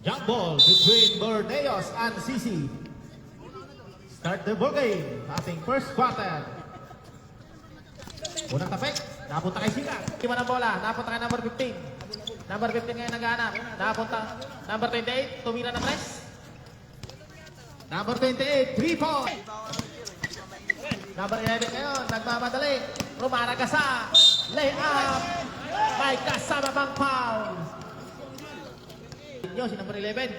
Jump ball between Borneos and CC. Start the ball game. Ating first quarter. Unang tapik. Napunta kay Sika. Iwan ang bola. Napunta kay number 15. Number 15 ngayon naghahanap. Napunta. Number 28. Tumira ng tres. Number 28. 3 point. Number 11 ngayon. Nagmamadali. Rumaragasa. Lay up. May kasama bang foul. Si number 11.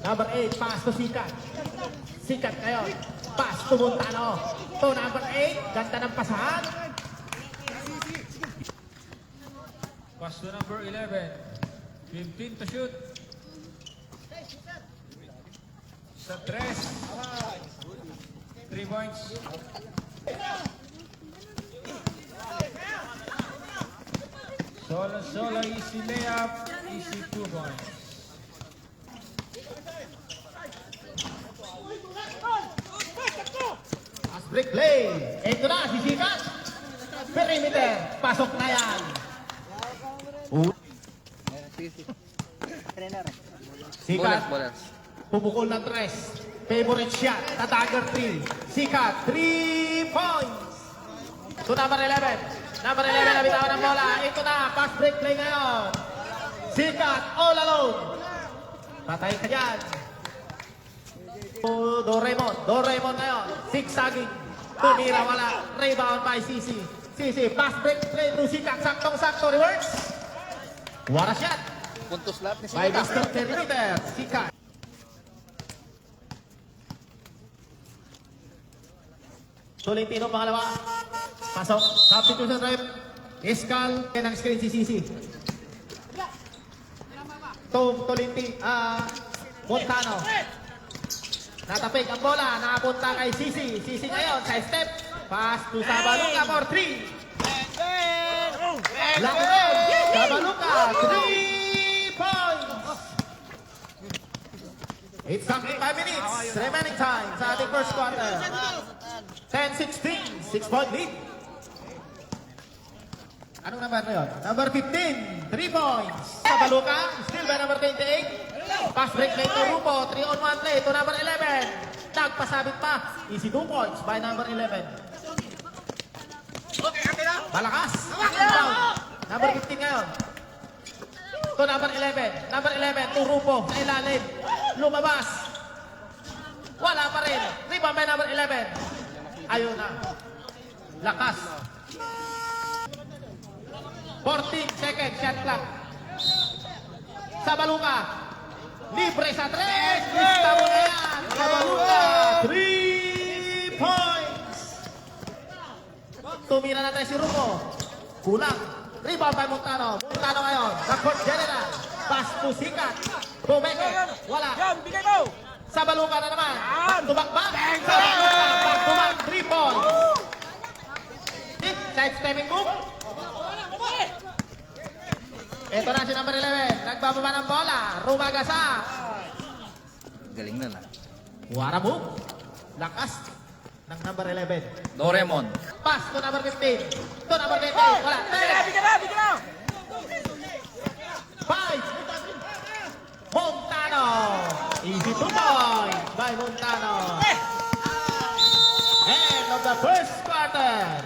Number 8, pass to Sikat. Sikat ngayon. Pass to Montano. To number 8, ganda ng pasahan. Pass to number 11. 15 to shoot. Sa 3. 3 points. Solo, easy layup, easy 2 points. Pass break play. Ito na si Sikat. Perimeter. Pasok na yan. Sikat. Pumukol ng tres. Favorite shot. Tatagger 3. Sikat. 3 points. To number 11. Number 11 nabitawan ng bola. Ito na. Pass break play ngayon. Sikat. All alone. Patay ka dyan. Doraemon ngayon. Zigzagging. Tumira wala. Rebound by CC. CC. Pass break play to Sikat. Saktong-sakto. Reverse. What a shot. Puntos lahat ni By Sikat. Mr. Perimeter. Sikat. Tolentino pangalawa. Pasok. Substitution drive. Iskal. Yan ang screen si Sisi. Montano. Natapik ang bola. Nakapunta kay Sisi. Sisi ngayon sa step. Pass to Sabaluka for 3. Lakon. Sabaluka. 3 points. It's 5 minutes. Remaining time sa ating first quarter. 10-16, 6-point lead. Anong number na yun? Number 15, 3 points. Sabaluka, still by number 28. Pass break play to Rupo, 3-on-1 play to number 11. Nagpasabit pa, easy 2 points by number 11. Malakas. Number 15 ngayon. To number 11. Number 11 to Rupo, sa ilalim. Lumabas. Wala pa rin. Rebound by number 11. Ayun na. Lakas. 14 seconds shot clock. Sabaluka. Libre sa 3. Lista mo na yan. Sabaluka. 3 points. Tumira na tayo si Rupo. Kulang. Rebound by Montano. Montano ngayon. Sa court general. Pass to Sikat. Bumeke. Wala. Sabaluka na naman. Tumakba. Sabaluka. Tumak. 3 points. Side stepping move. Ito na si number 11. Nagbababa ng bola. Rumagasa. Galing na lang. Wara move. Lakas ng number 11. Doraemon. Pass to number 15. To number 20. Wala. Bigyan na! 5. Montano. Easy 2 points by Montano. End of the first quarter.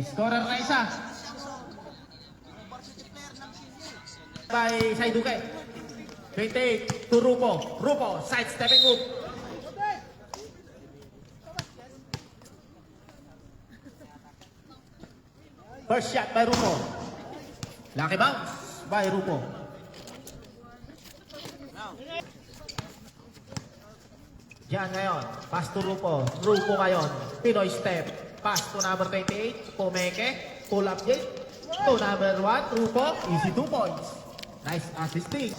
Scorer na isa. By Saiduke. 28 to Rupo. Rupo, side stepping move. First shot by Rupo. Lucky bounce by Rupo. Diyan ngayon, pass to Rupo. Rupo ngayon, Pinoy step. Pass to number 28, Pumeke. Pull up J. To number 1, Rupo. Easy 2 points. Nice assisting.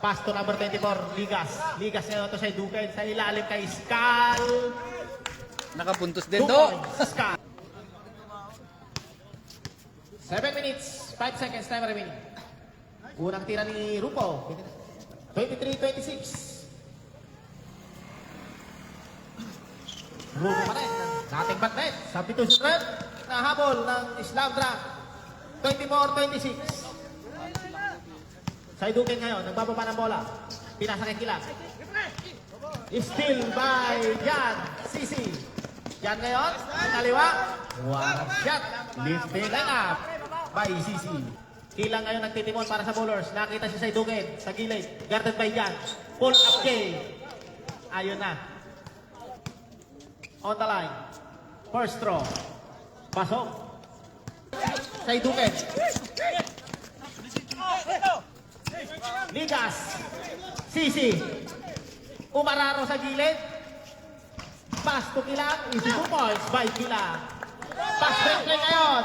Pass to number 24, Ligas. Ligas ngayon to sa Duken. Sa ilalim kay Skal. Nakapuntos din 2 to. points. Skal. 7 minutes, 5 seconds time remaining. Unang tira ni Rupo. 23-26. Rupo pa rin. Dating batnet. Substitution rep. Nahabol ng Islam Drag. 24-26. Saidukin ngayon. Nagbababa ng bola. Pinasa kay Kilang. Steal by Jan. Sisi. Jan ngayon. Kaliwa. One shot. Lifting line up by Sisi. Kilang ngayon nagtitimon para sa bowlers. Nakita si Saidukin sa gilid. Guarded by Jan. Pull up game. Ayun na. On the line. First throw. Pasok. Saidukin. Ligas. Sisi. Umararo sa gilid. Pass to Kilang. Easy 2 points by Kilang. Pass break play ngayon.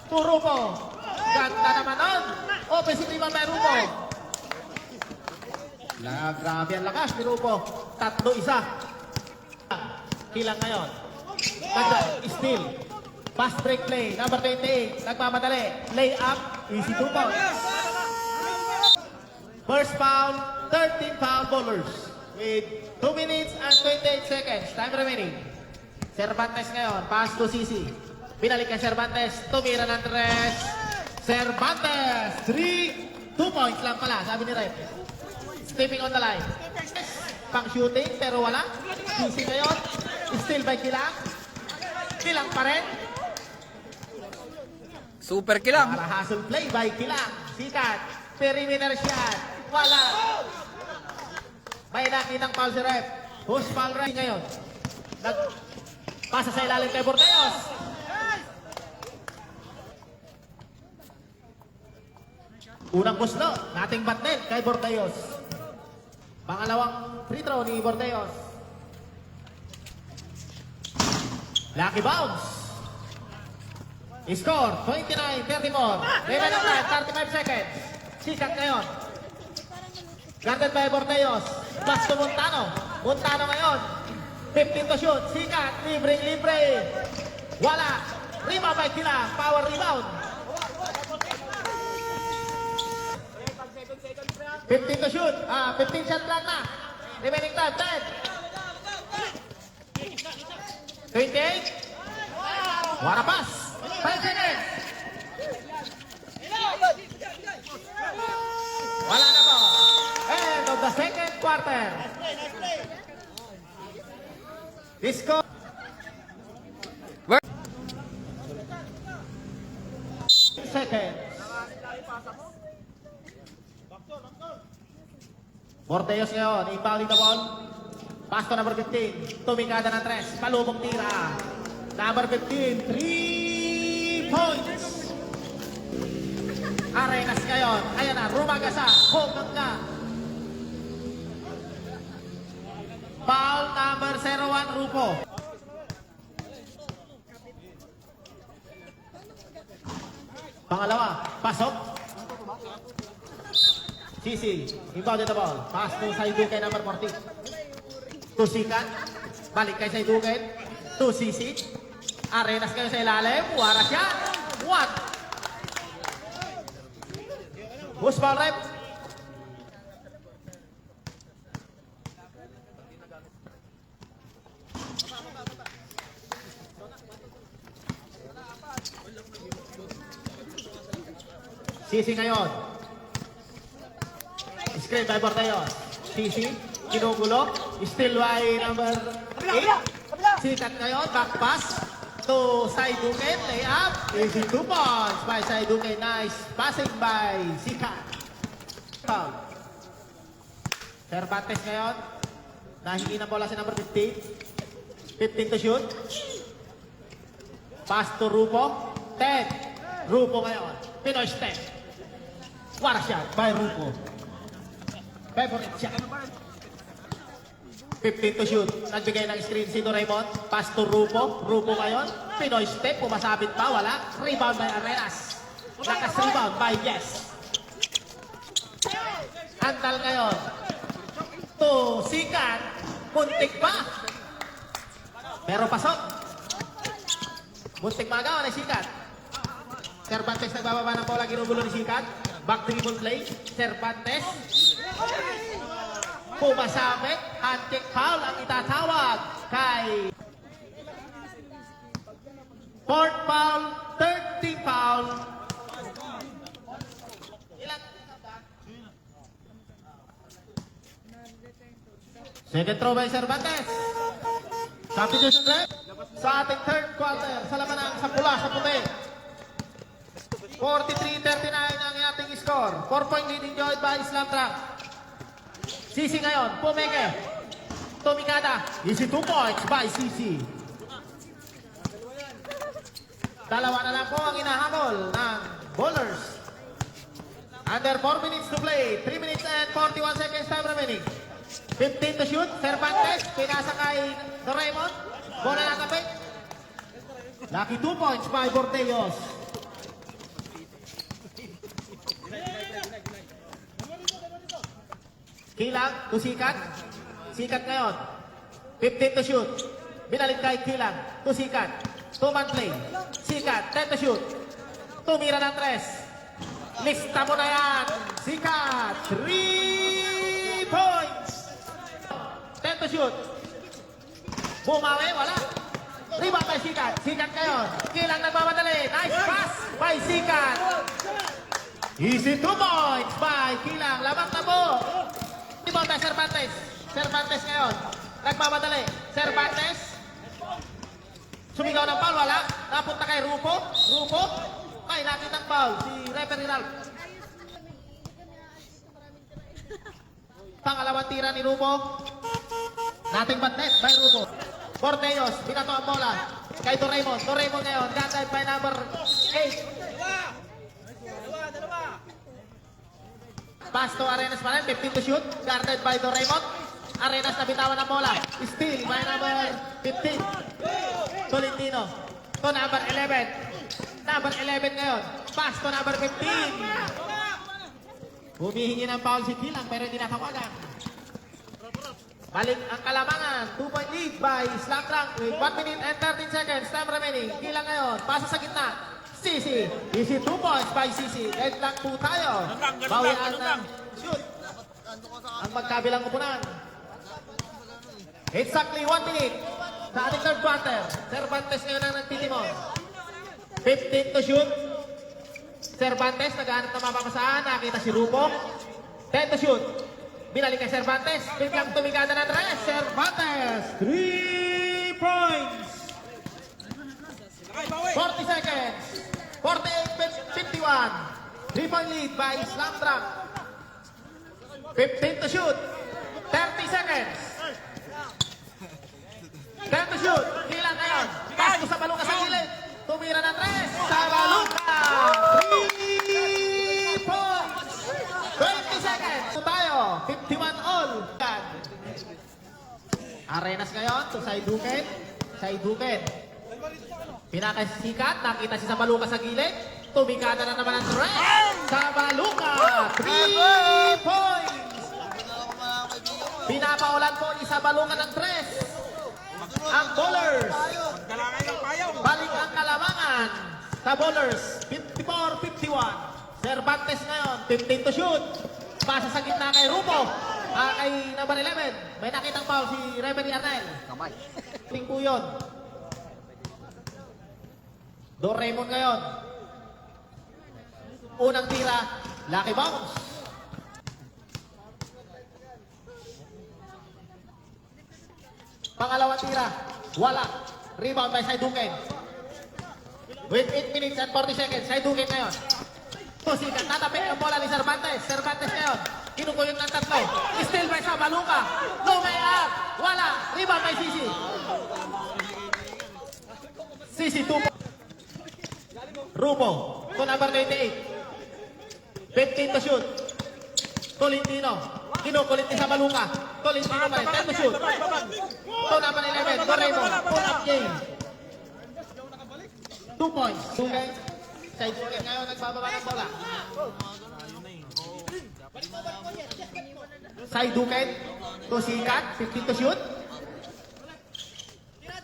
To Rupo. Ganda naman nun. Offensive rebound by Rupo. Grabe ang lakas ni Rupo. 3-1. Kilang ngayon. Ganda. Steal. Pass break play. Number 28. Nagmamadali. Lay up. Easy 2 points. First foul. 13 foul bowlers. With 2 minutes and 28 seconds. Time remaining. Cervantes ngayon. Pass to Sisi. Binalik kay Cervantes. Tumira ng tres. Cervantes. 2 points lang pala. Sabi ni Rep. Stepping on the line. Pang shooting pero wala. Sisi ngayon. Still by Kilang. Kilang pa rin. Super Kilang. Para hustle play by Kilang. Sikat. Perimeter shot. Wala. May nakitang foul si Rep. Who's foul right ngayon? Pasa sa ilalim kay Bordeos. Unang guslo. Nating batnet kay Bordeos. Pangalawang free throw ni Bordeos. Lucky bounce. Score 29-34. Remaining time 35 seconds. Sikat ngayon. Guarded by Bordeos. Pass to Montano. Montano ngayon. 15 to shoot. Sikat. Libre. Wala. Rebound by Kilang. Power rebound. 15 to shoot. 15 shot lang na. Remaining time 10. 28. What a pass. 5 seconds. Wala na po. End of the second quarter. Disco. Seconds. Bordeos ngayon. Inbounding the ball. Pass to number 15. Tumingada ng tres. Palubong tira. Number 15. 3 points. Arenas ngayon. Ayan na. Rumagasa. Hongkong ka. Foul number 01, Rupo. Pangalawa. Pasok. Sisi. Inbounded the ball. Pass to Saidukin number 40. To Sikat. Balik kay Saidukin. To Sisi. Arenas kayo sa ilalim. Wara siya. 1. Who's foul rep? Sisi ngayon. Screen by Bordeos. Sisi. Ginugulo. Still by number 8. Sikat ngayon. Back pass. To Saidukin, layup. Easy 2 points by Saidukin. Nice passing by Sikat. Foul. Cervantes ngayon. Nahingi ng bola si number 15. 15 to shoot. Pass to Rupo. 10. Rupo ngayon. Pinoy step. What a shot by Rupo. Favorite shot. 15 to shoot. Nagbigay ng screen si Doraemon. Pass to Rupo. Rupo ngayon. Pinoy step. Pumasabit pa. Wala. Rebound by Arenas. Lakas rebound by Yes. Andal ngayon. To Sikat. Muntik pa. Pero pasok. Muntik magawa ni Sikat. Cervantes nagbababa ng bola. Ginugulo ni Sikat. Back dribble play. Cervantes. Pumasabit, handkick foul ang itatawag kay Fourth foul, third team foul. Ilan? Second throw by Cervantes. Substitution rep sa ating third quarter sa labanang sa pula sa puti. 43-39 ang ating score. 4-point lead enjoyed by Islam Track. Sisi ngayon, Pumeke. Tomikada. Easy 2 points by Sisi. Dalawa na lang po ang inahabol ng bowlers. Under 4 minutes to play. 3 minutes and 41 seconds time remaining. 15 to shoot. Cervantes. Pinasa kay Doraemon. Bola na kapit. Lucky 2 points by Bordeos. Kilang to Sikat. Sikat ngayon. 15 to shoot. Binalik kay Kilang to Sikat. 2-man play. Sikat. 10 to shoot. Tumira ng 3. Lista mo na yan. Sikat. 3 points. 10 to shoot. Bumawi. Wala. Rebound by Sikat. Sikat ngayon. Kilang nagmamadali. Nice pass by Sikat. Easy 2 points by Kilang. Lamang na po. Rebound by Cervantes. Cervantes ngayon. Nagmamadali. Cervantes. Sumigaw ng foul. Wala. Napunta kay Rupo. Rupo. Ay, nakitang foul. Si referee Ralph. Pangalawang tira ni Rupo. Nating net by Rupo. Bordeos. Binato ang bola. Kay Doraemon. Doraemon ngayon. Guarded by number 8. Pass to Arenas pa rin, 15 to shoot, guarded by Doraemon. Arenas na bitawan ng bola. Steal by number 15. Tolentino. To number 11. Number 11 ngayon. Pass to number 15. Humihingi ng foul si Kilang pero hindi natawagan. Balik ang Kalamangan. 2-point lead by Slaptrunk with 1 minute and 13 seconds. Time remaining. Kilang ngayon. Pasa sa gitna. Sisi. Easy 2 points by Sisi. Red lang po tayo. Bawian ng shoot. Ang magkabilang kupunan. Exactly 1 minute. Sa ating third quarter. Cervantes ngayon ang nagtitimon. 15 to shoot. Cervantes naghahanap ng mapapasahan. Nakita si Rupo. 10 to shoot. Binalik kay Cervantes. Biglang tumigada ng 3. Cervantes. 3 points. 40 seconds. 48-51. 3-point lead by Islam Track. 15 to shoot. 30 seconds. 10 to shoot. Kilang ngayon. Pass ko sa Baluka sa gilid. Tumira ng 3. Sa Baluka. 3 points. 20 seconds. So tayo. 51 all. Arenas ngayon. To Saiduken. Saiduken. Pinakasikat, nakita si Sabaluka sa gilid. Tumikada na naman ang 3. Sabaluka, 3 points. Pinapaulan po ni Sabaluka ng 3. Ang bowlers. Balik ang Kalamangan. Sa bowlers, 54-51. Cervantes ngayon, 15 to shoot. Pasa sa gitna kay Rupo. Kay number 11. May nakitang foul si referee Arnel. Kamay. Tingpo yun. Doraemon ngayon. Unang tira, lucky bounce. Pangalawang tira, wala. Rebound by Saiduken. With 8 minutes and 40 seconds, Saiduken ngayon. Tusikat, tatapik ang bola ni Cervantes. Cervantes ngayon, kinukuyog ng 3. Still by Sabaluka. No may up. Wala. Rebound by Sisi. Sisi 2. Rupo, to number 28. 15 to shoot. Tolentino. Kinukulit ni Sabaluka. Tolentino pa rin. 10 to shoot. To number 11. Doraemon. Pull up game. 2 points. 2 points. Saiduken ngayon nagbababa ng bola. Saiduken. To Sikat. 15 to shoot.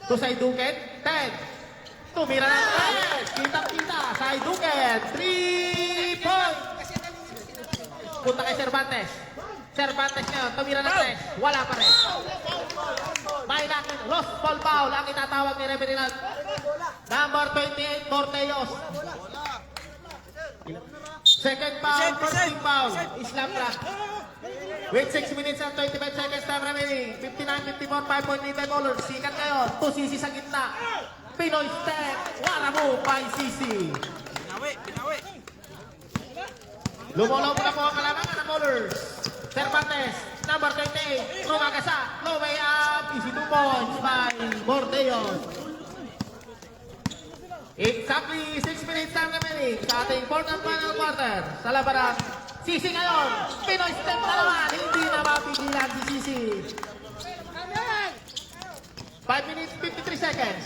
To Saiduken. 10. Tumira ng 3. Kitang-kita. Saiduken. 3 points. Punta kay Cervantes. Cervantes ngayon. Tumira ng 3. Wala pa rin. May nakita. Lost ball foul ang itatawag ni referee na number 28, Bordeos. Second foul, first team foul, Islam Rock. With 6 minutes and 25 seconds time remaining. 59-54, 5.85 colors. Sikat ngayon, 2 Sisi sa gitna. Pinoy step, Waramu by Sisi. Lumulaw na po ang kalamangan ng colors. Cervantes, number 28, Rumagasa, low way up, easy 2 points by Bordeos. Exactly 6 minutes time remaining sa ating fourth and final quarter. Sa labanan, Sisi ngayon, Pinoy step na naman, hindi na mapigilan si Sisi. 5 minutes, 53 seconds.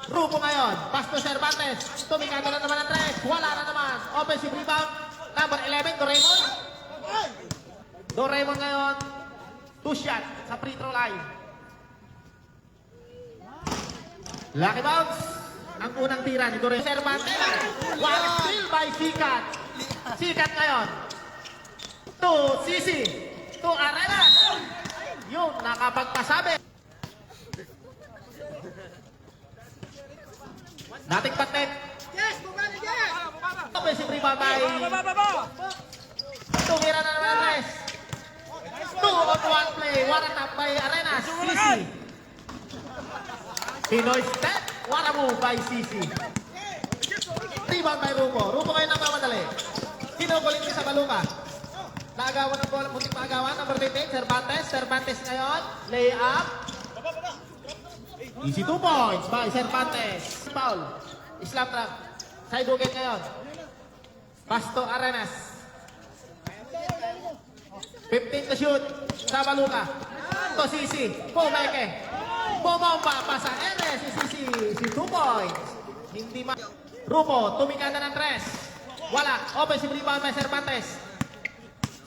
Rupo ngayon, pass to Cervantes, tumikado na naman ang tres, wala na naman. Offensive rebound, number 11, Doraemon. Doraemon ngayon, 2 shot sa free throw line. Lucky bounce, ang unang tira ni Doraemon. Cervantes, one steal by Sikat. Sikat ngayon, to Sisi, to Arenas. Yun, nakapagpasabi. Nating patnet. Offensive rebound by tumira na naman ang rest. 2-on-1 play. What a tap by Arenas. Sisi. Pinoy step. What a move by Sisi. Rebound by Rupo. Rupo ngayon nagmamadali. Kinukulit niya sa baluka. Naagawan ng bola. Muntik maagawan. Number 28. Cervantes. Cervantes ngayon. Lay up. Easy 2 points by Cervantes. Foul. Islam Rock. Side wicket ngayon. Pasto Arenas. 15 to shoot. Sa baluka. To Sisi. Pumeke. Bumomba pa sa Ere. Si Sisi. Si 2 points. Hindi ma... Rupo. Tumikada ng tres. Wala. Offensive rebound by Cervantes.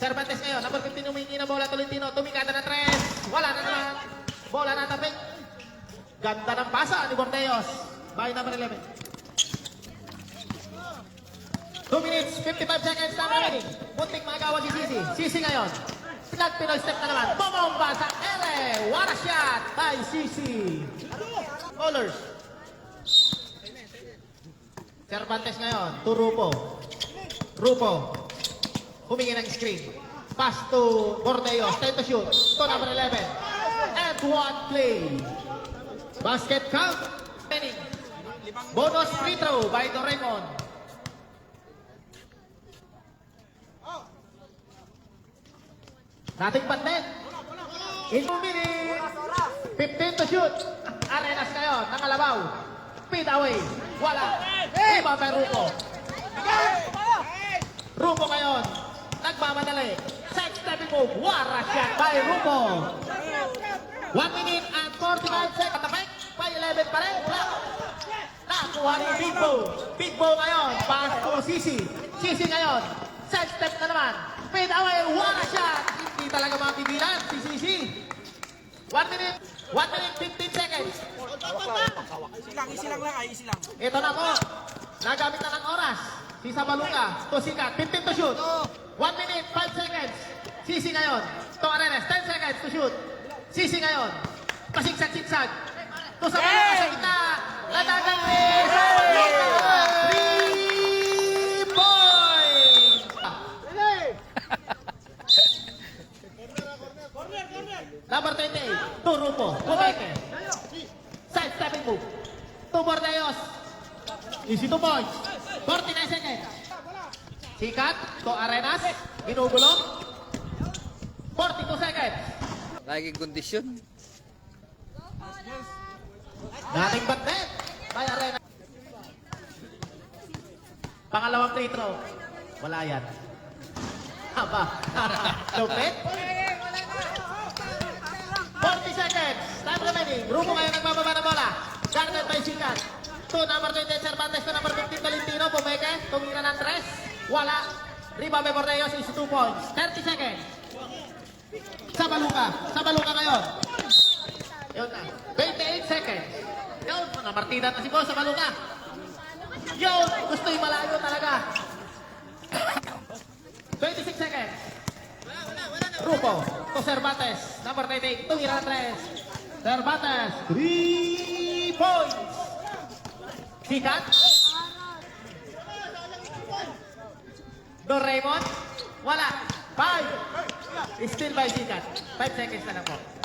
Cervantes ngayon. Number 15 humingi na bola. Tolentino. Tumikada ng tres. Wala na naman. Bola na tapik. Ganda ng pasa ni Bordeos by number 11. 2 minutes, 55 seconds na remaining. Muntik magawa si Sisi. Sisi ngayon. Pinoy step na naman. Bumomba sa ere. What a shot by Sisi. Colors. Cervantes ngayon. To Rupo. Rupo. Humingi ng screen. Pass to Bordeos. 10 to shoot. To number 11. And 1 play. Basket count. Bonus free throw by Doraemon. Nating patnet. In 2 minutes. 15 to shoot. Arenas ngayon. Nangalabaw. Feed away. Wala. Iba by Rupo. Rupo ngayon. Nagmamadali. Side stepping move. Wara shot by Rupo. 1 minute and 45 seconds. Tapik. By 11 pa rin. Nakuha ni Big Bo. Big Bo ngayon. Pass to Sisi. Sisi ngayon. Side step na naman. Fade away. Wala shot. Hindi talaga mapigilan si Sisi. 1 minute. 1 minute 15 seconds. Easy lang lang, easy lang. Ito na po. Nagamit na ng oras. Si Sabaluka. To Sikat. 15 to shoot. 1 minute 5 seconds. Sisi ngayon. To Arenas. 10 seconds to shoot. Sisi ngayon. Pasigsag-sigsag. To sa Baluka sa kita. Nadadali. Sabaluka. 3 points. Number 28. To Rupo. Pumeke. Side stepping move. To Bordeos. Easy 2 points. 49 seconds. Sikat. To Arenas. Binubulong. 42 seconds. Laging kondisyon. Dating batnet by Arena. Pangalawang free throw. Wala yan. Haba. Lupit. 40 seconds. Time remaining. Rupo ngayon nagbababa ng bola. Guarded by Sikat. To number 20 Cervantes. To number 15 Tolentino. Pumeke. Tumira ng tres. Wala. Rebound by Bordeos is 2 points. 30 seconds. Sabaluka. Sabaluka ngayon. Yun na. 28 seconds. Yun. Mga partida na si Boss Sabaluka. Yun. Gusto yung malayo talaga. 26 seconds. Rupo. To Cervantes, number 98, tumira ng 3. Cervantes, 3 points. Sikat. Don Raymond, wala. 5. Still by Sikat. 5 seconds na lang po.